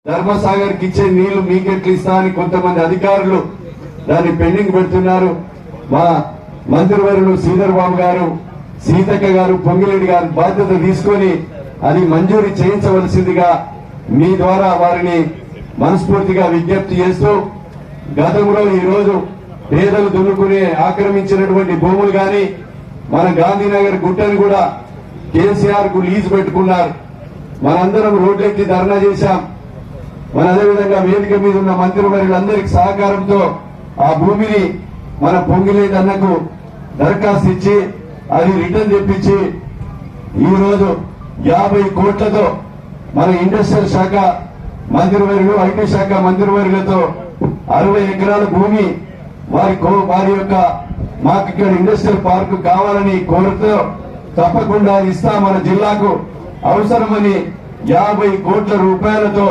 ధర్మసాగర్ కి ఇచ్చే నీళ్లు మీకెట్లు ఇస్తా అని కొంతమంది అధికారులు దాన్ని పెండింగ్ పెడుతున్నారు. మా మంత్రివర్యులు శ్రీధర్ బాబు గారు, సీతక్క గారు, పొంగిరెడ్డి గారు బాధ్యత తీసుకొని అది మంజూరు చేయించవలసిందిగా మీ ద్వారా వారిని మనస్ఫూర్తిగా విజ్ఞప్తి చేస్తూ, గతంలో ఈ రోజు పేదలు దున్నుకునే ఆక్రమించినటువంటి భూములు గాని మన గాంధీనగర్ గుట్టను కూడా కేసీఆర్ కు లీజు పెట్టుకున్నారు. మనందరం రోడ్లెక్కి ధర్నా చేశాం. మన అదేవిధంగా వేదిక మీద ఉన్న మంత్రివర్యులందరికీ సహకారంతో ఆ భూమిని మన పొంగిలేటి అన్నకు దరఖాస్తు ఇచ్చి అది రిటర్న్ తెప్పించి ఈ రోజు 50 కోట్లతో మన ఇండస్ట్రియల్ శాఖ మంత్రివర్యులు, ఐటీ శాఖ మంత్రివర్యులతో 60 ఎకరాల భూమి వారి యొక్క మాకు ఇక్కడ ఇండస్ట్రియల్ పార్క్ కావాలని కోరుతూ తప్పకుండా ఇస్తా మన జిల్లాకు అవసరమని 50 కోట్ల రూపాయలతో